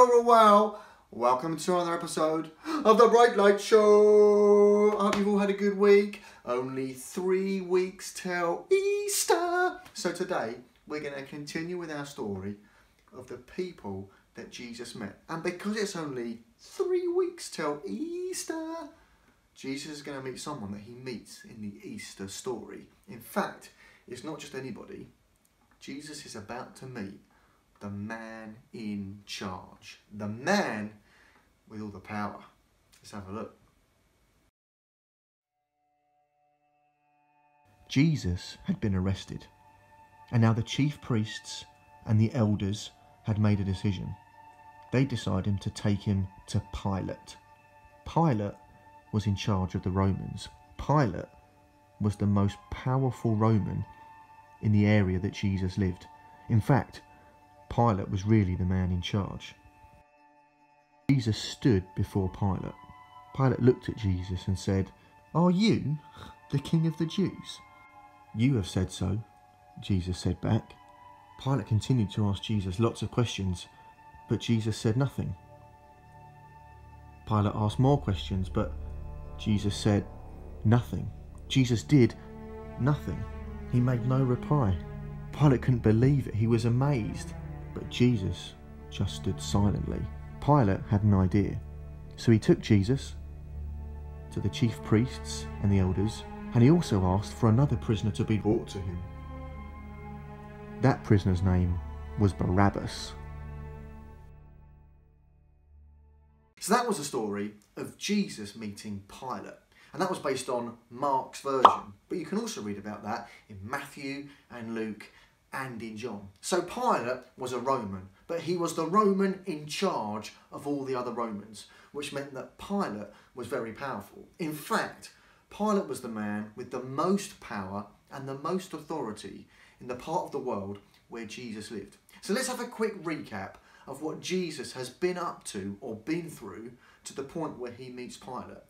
you're all well. Welcome to another episode of The Bright Light Show. I hope you've all had a good week. Only 3 weeks till Easter. So today we're going to continue with our story of the people that Jesus met. And because it's only 3 weeks till Easter, Jesus is going to meet someone that he meets in the Easter story. In fact, it's not just anybody. Jesus is about to meet the man in charge. The man with all the power. Let's have a look. Jesus had been arrested, and now the chief priests and the elders had made a decision. They decided to take him to Pilate. Pilate was in charge of the Romans. Pilate was the most powerful Roman in the area that Jesus lived. In fact, Pilate was really the man in charge. Jesus stood before Pilate. Pilate looked at Jesus and said, "Are you the King of the Jews?" "You have said so," Jesus said back. Pilate continued to ask Jesus lots of questions, but Jesus said nothing. Pilate asked more questions, but Jesus said nothing. Jesus did nothing. He made no reply. Pilate couldn't believe it. He was amazed, but Jesus just stood silently. Pilate had an idea, so he took Jesus to the chief priests and the elders, and he also asked for another prisoner to be brought to him. That prisoner's name was Barabbas. So that was the story of Jesus meeting Pilate. And that was based on Mark's version. But you can also read about that in Matthew and Luke and in John. So Pilate was a Roman, but he was the Roman in charge of all the other Romans, which meant that Pilate was very powerful. In fact, Pilate was the man with the most power and the most authority in the part of the world where Jesus lived. So let's have a quick recap of what Jesus has been up to or been through to the point where he meets Pilate.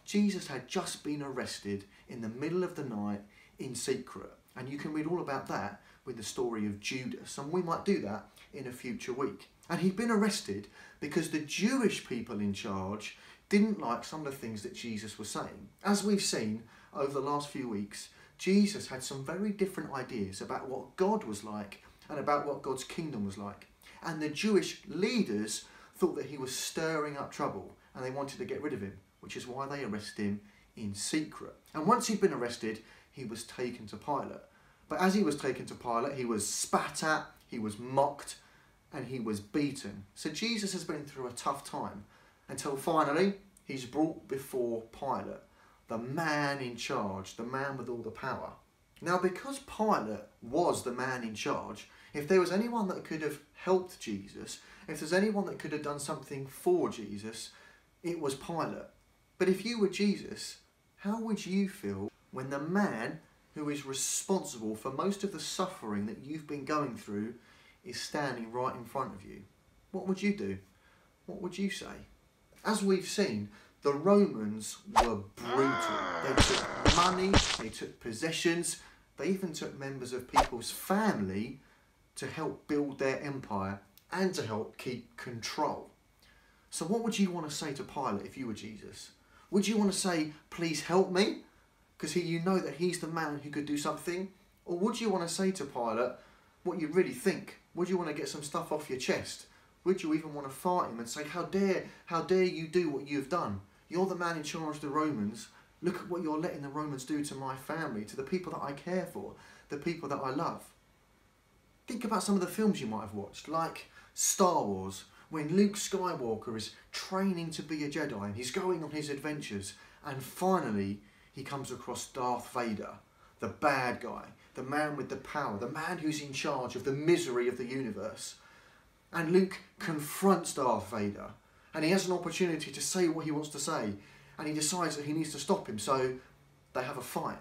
Jesus had just been arrested in the middle of the night in secret. And you can read all about that with the story of Judas. And we might do that in a future week. And he'd been arrested because the Jewish people in charge didn't like some of the things that Jesus was saying. As we've seen over the last few weeks, Jesus had some very different ideas about what God was like and about what God's kingdom was like. And the Jewish leaders thought that he was stirring up trouble and they wanted to get rid of him, which is why they arrested him in secret. And once he'd been arrested, he was taken to Pilate. But as he was taken to Pilate, he was spat at, he was mocked, and he was beaten. So Jesus has been through a tough time until finally he's brought before Pilate, the man in charge, the man with all the power. Now, because Pilate was the man in charge, if there was anyone that could have helped Jesus, if there's anyone that could have done something for Jesus, it was Pilate. But if you were Jesus, how would you feel when the man who is responsible for most of the suffering that you've been going through is standing right in front of you? What would you do? What would you say? As we've seen, the Romans were brutal. They took money, they took possessions, they even took members of people's family to help build their empire and to help keep control. So what would you want to say to Pilate if you were Jesus? Would you want to say, "Please help me"? Because you know that he's the man who could do something? Or would you want to say to Pilate what you really think? Would you want to get some stuff off your chest? Would you even want to fight him and say, how dare you do what you've done? You're the man in charge of the Romans. Look at what you're letting the Romans do to my family, to the people that I care for, the people that I love. Think about some of the films you might have watched, like Star Wars, when Luke Skywalker is training to be a Jedi and he's going on his adventures, and finally he comes across Darth Vader, the bad guy, the man with the power, the man who's in charge of the misery of the universe. And Luke confronts Darth Vader, and he has an opportunity to say what he wants to say, and he decides that he needs to stop him, so they have a fight.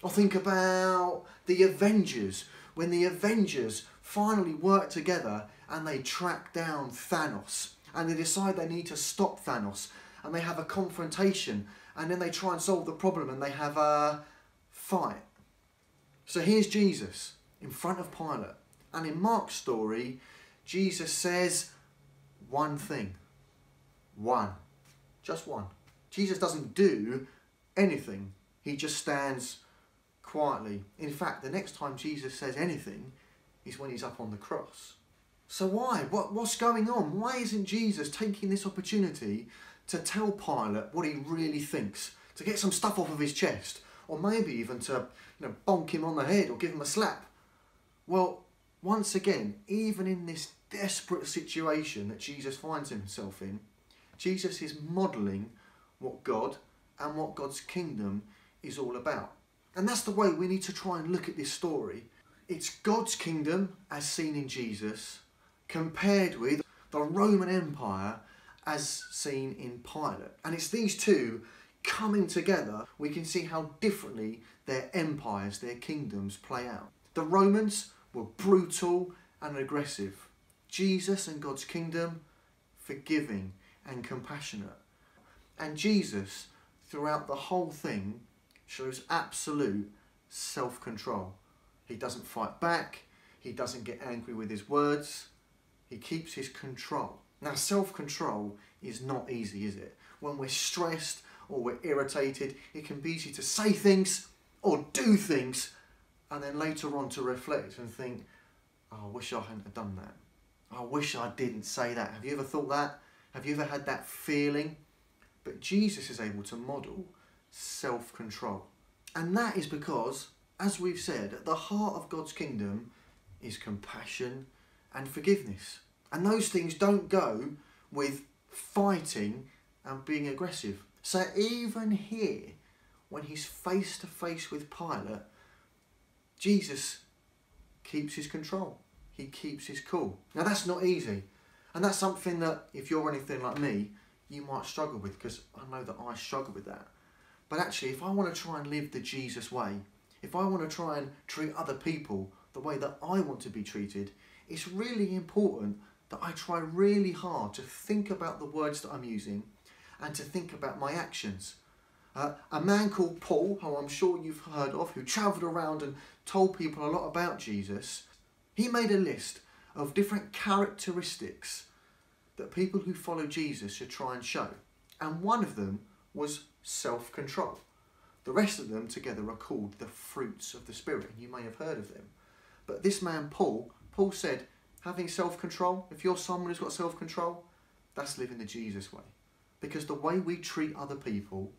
Or think about the Avengers, when the Avengers finally work together and they track down Thanos, and they decide they need to stop Thanos, and they have a confrontation, and then they try and solve the problem and they have a fight. So here's Jesus in front of Pilate. And in Mark's story, Jesus says, one thing. One. Just one. Jesus doesn't do anything. He just stands quietly. In fact, the next time Jesus says anything is when he's up on the cross. So why? What's going on? Why isn't Jesus taking this opportunity to tell Pilate what he really thinks? To get some stuff off of his chest? Or maybe even to, bonk him on the head or give him a slap? Well, once again, even in this desperate situation that Jesus finds himself in, Jesus is modelling what God and what God's kingdom is all about. And that's the way we need to try and look at this story. It's God's kingdom as seen in Jesus, compared with the Roman Empire as seen in Pilate. And it's these two coming together, we can see how differently their empires, their kingdoms play out. The Romans were brutal and aggressive. Jesus and God's kingdom, forgiving and compassionate. And Jesus, throughout the whole thing, shows absolute self-control. He doesn't fight back. He doesn't get angry with his words. He keeps his control. Now, self-control is not easy, is it? When we're stressed or we're irritated, it can be easy to say things or do things and then later on to reflect and think, oh, I wish I hadn't have done that. I wish I didn't say that. Have you ever thought that? Have you ever had that feeling? But Jesus is able to model self-control. And that is because, as we've said, at the heart of God's kingdom is compassion and forgiveness. And those things don't go with fighting and being aggressive. So even here, when he's face to face with Pilate, Jesus keeps his control. He keeps his cool. Now that's not easy. And that's something that, if you're anything like me, you might struggle with, because I know that I struggle with that. But actually, if I want to try and live the Jesus way, if I want to try and treat other people the way that I want to be treated, it's really important that I try really hard to think about the words that I'm using and to think about my actions. A man called Paul, who I'm sure you've heard of, who travelled around and told people a lot about Jesus, he made a list of different characteristics that people who follow Jesus should try and show. And one of them was self-control. The rest of them together are called the fruits of the Spirit. You may have heard of them. But this man, Paul said, having self-control, if you're someone who's got self-control, that's living the Jesus way. Because the way we treat other people,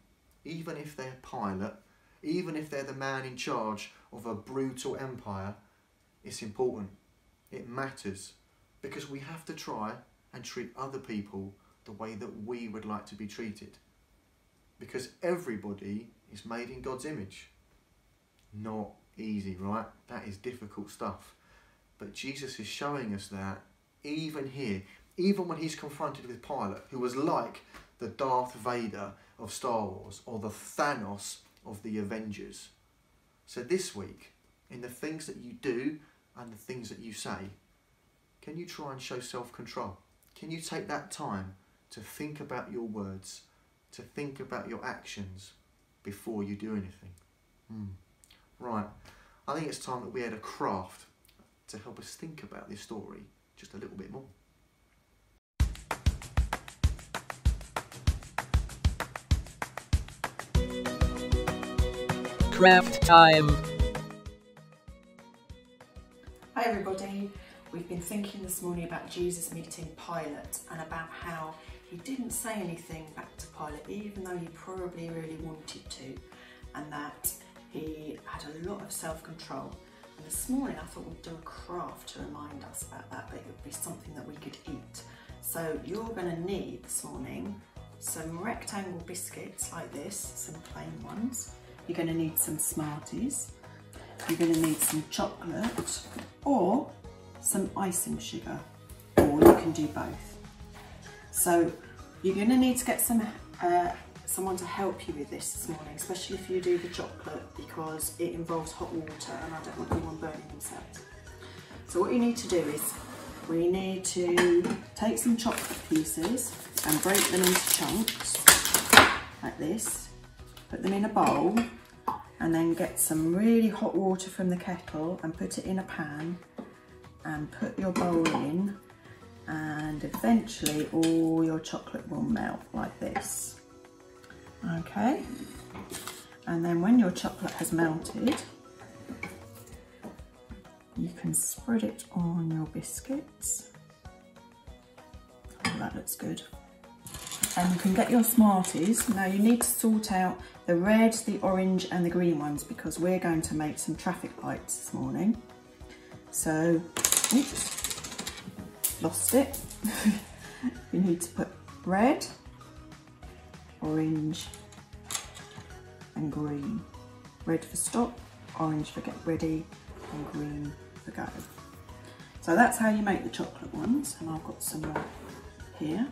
even if they're Pilate, even if they're the man in charge of a brutal empire, it's important. It matters. Because we have to try and treat other people the way that we would like to be treated. Because everybody is made in God's image. Not easy, right? That is difficult stuff. But Jesus is showing us that even here, even when he's confronted with Pilate, who was like the Darth Vader of Star Wars or the Thanos of the Avengers. So this week, in the things that you do and the things that you say, can you try and show self-control? Can you take that time to think about your words, to think about your actions before you do anything? Right, I think it's time that we had a craft to help us think about this story just a little bit more. Craft time. Hi everybody, we've been thinking this morning about Jesus meeting Pilate and about how he didn't say anything back to Pilate even though he probably really wanted to, and that he had a lot of self-control. And this morning I thought we'd do a craft to remind us about that, but it would be something that we could eat. So you're going to need this morning some rectangle biscuits like this, some plain ones. You're going to need some Smarties. You're going to need some chocolate or some icing sugar, or you can do both. So you're going to need to get someone to help you with this morning, especially if you do the chocolate, because it involves hot water and I don't want anyone burning themselves. So what you need to do is we need to take some chocolate pieces and break them into chunks like this, put them in a bowl, and then get some really hot water from the kettle and put it in a pan and put your bowl in and eventually all your chocolate will melt like this. Okay, and then when your chocolate has melted, you can spread it on your biscuits. Oh, that looks good. And you can get your Smarties. Now you need to sort out the red, the orange and the green ones because we're going to make some traffic lights this morning. So, oops, lost it. You need to put red, orange and green. Red for stop, orange for get ready and green for go. So that's how you make the chocolate ones, and I've got some more here.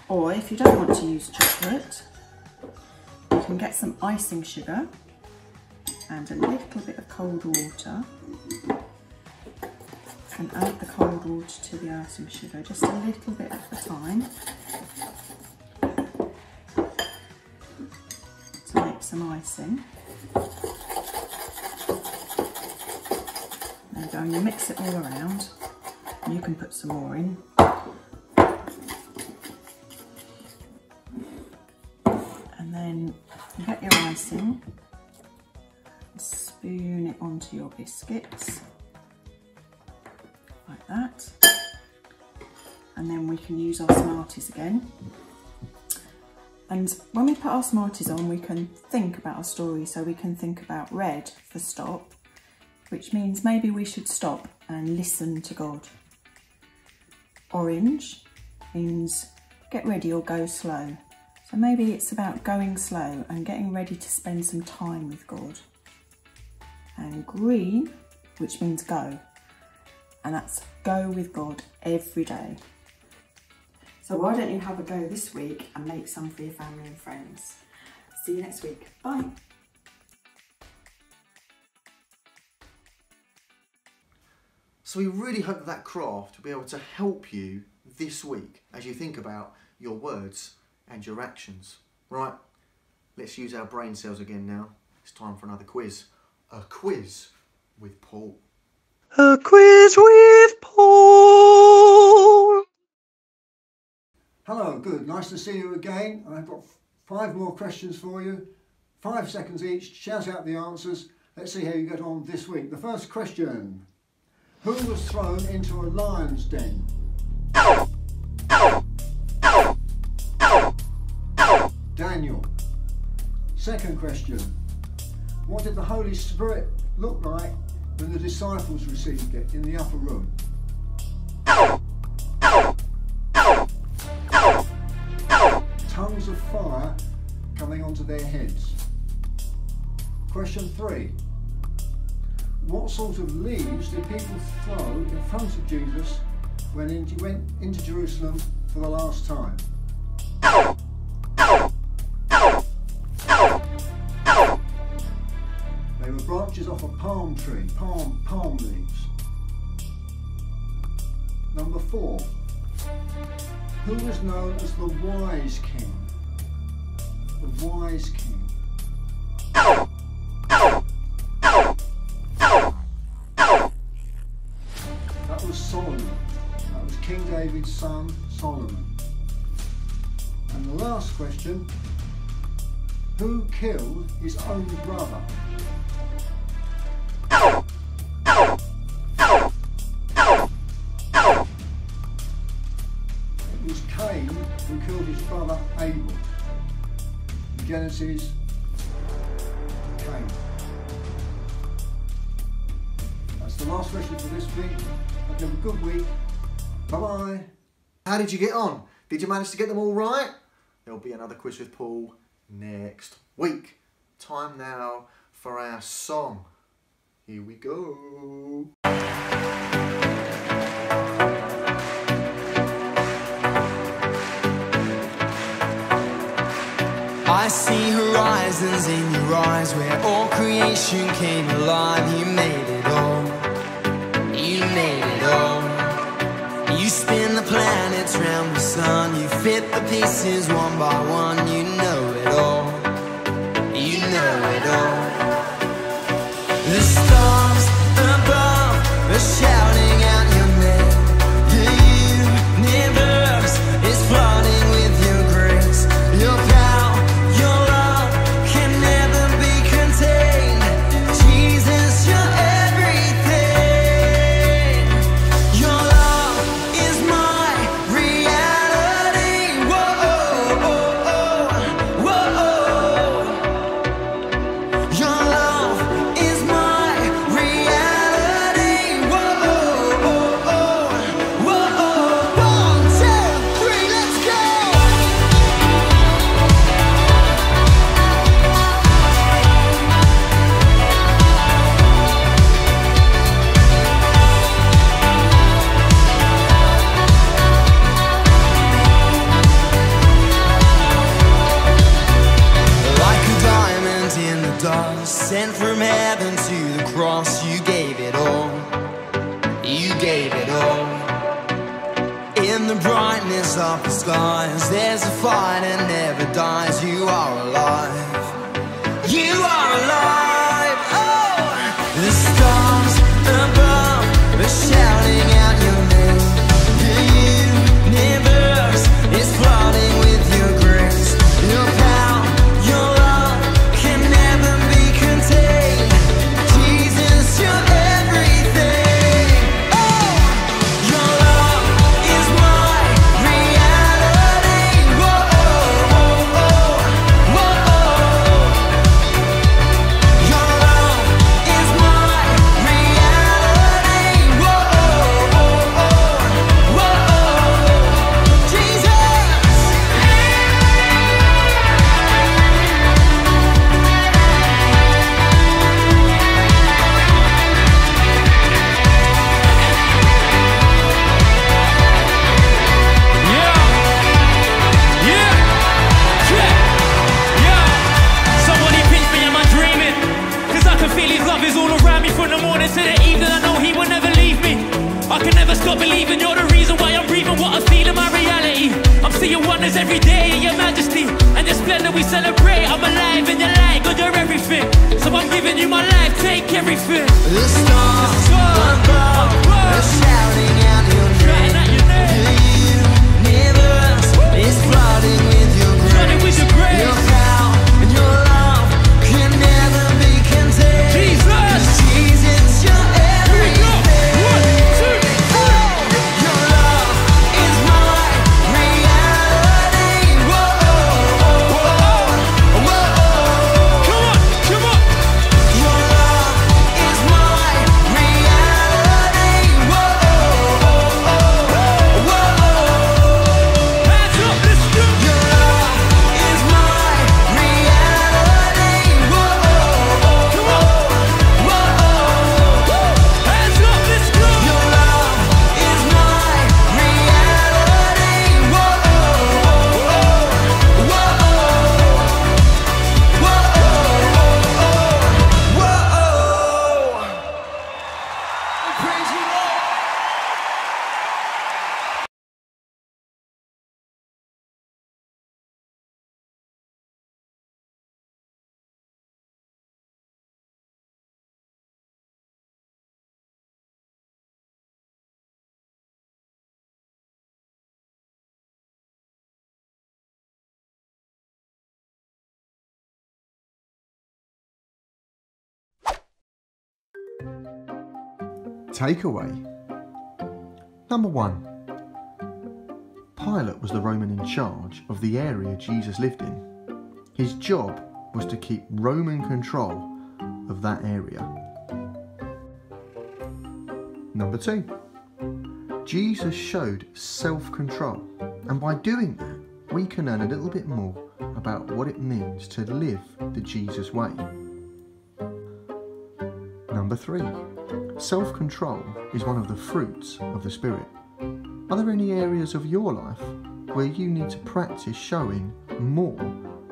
Or if you don't want to use chocolate, you can get some icing sugar and a little bit of cold water, and add the cold water to the icing sugar, just a little bit at a time, to make some icing. There you go, and you mix it all around, and you can put some more in. And then you get your icing, spoon it onto your biscuits, like that. And then we can use our Smarties again. And when we put our Smarties on, we can think about our story. So we can think about red for stop, which means maybe we should stop and listen to God. Orange means get ready or go slow. So maybe it's about going slow and getting ready to spend some time with God. And green, which means go. And that's go with God every day. So why don't you have a go this week and make some for your family and friends. See you next week. Bye. So we really hope that craft will be able to help you this week as you think about your words and your actions. Right, let's use our brain cells again now. It's time for another quiz. A quiz with Paul. A quiz with Paul. Hello, good. Nice to see you again. I've got 5 more questions for you. 5 seconds each. Shout out the answers. Let's see how you get on this week. The first question. Who was thrown into a lion's den? Daniel. Second question. What did the Holy Spirit look like when the disciples received it in the upper room? Tongues of fire coming onto their heads. Question 3. What sort of leaves did people throw in front of Jesus when he went into Jerusalem for the last time? They were branches off a palm tree, palm leaves. Number 4. Who was known as the Wise King? The Wise King. That was Solomon. That was King David's son, Solomon. And the last question. Who killed his own brother? It was Cain who killed his brother Abel. In Genesis, Cain. That's the last question for this week. Hope you have a good week. Bye-bye. How did you get on? Did you manage to get them all right? There'll be another quiz with Paul next week. Time now for our song. Here we go. I see horizons in your eyes where all creation came alive. You made it all. You made it all. You spin the planets round the sun. You fit the pieces one by one. You know it all. You know it all. The stars above are shouting out your name. gave it all. In the brightness of the skies, there's a fire that never dies. You are alive. You are alive. Oh, the stars above are shouting out your name. The universe is flooding with your grace. Your power, your love can never be contained. Jesus, you're everything. Oh, your love is my reality. Whoa, whoa, whoa, whoa. Your love is my reality. Whoa, whoa, whoa. Jesus. Somebody pinch me, am I dreaming? Cause I can feel his love is all around me from the morning to the evening. I know he will never leave me. I can never stop believing you're the reason why I'm breathing, what I feel in my reality. I'm seeing wonders every day in your majesty and your splendor we celebrate. I'm alive in your light, God, you're everything. So I'm giving you my life, take everything. The stars above are shouting out your Shouting name. out your name. The universe is flooding with your Flooding with grace. your grace. Your power and your love can never be contained. Jesus. Jesus, you're Here we go. everything. 1, 2, 3. Your love is my reality. Whoa, whoa, whoa. Come on, come on. Your love is my reality. Whoa, whoa, whoa. Hands up, let's do it. Your love is my reality. Whoa, Come on. whoa. Hands up, let's go. Your love is my reality. Whoa, whoa, whoa. Praise you, Lord. Takeaway. Number 1. Pilate was the Roman in charge of the area Jesus lived in. His job was to keep Roman control of that area. Number 2. Jesus showed self-control, and by doing that, we can learn a little bit more about what it means to live the Jesus way. Number 3. Self-control is one of the fruits of the Spirit. Are there any areas of your life where you need to practice showing more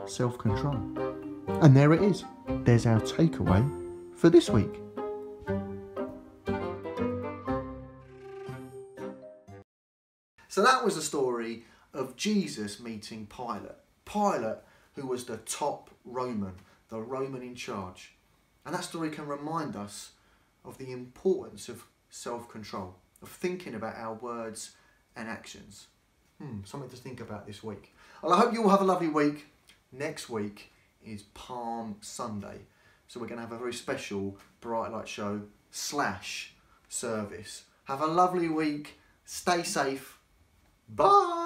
self-control? And there it is. There's our takeaway for this week. So that was the story of Jesus meeting Pilate. Pilate, who was the top Roman, the Roman in charge. And that story can remind us of the importance of self-control, of thinking about our words and actions. Something to think about this week. Well, I hope you all have a lovely week. Next week is Palm Sunday. So we're going to have a very special Bright Light Show / service. Have a lovely week. Stay safe. Bye.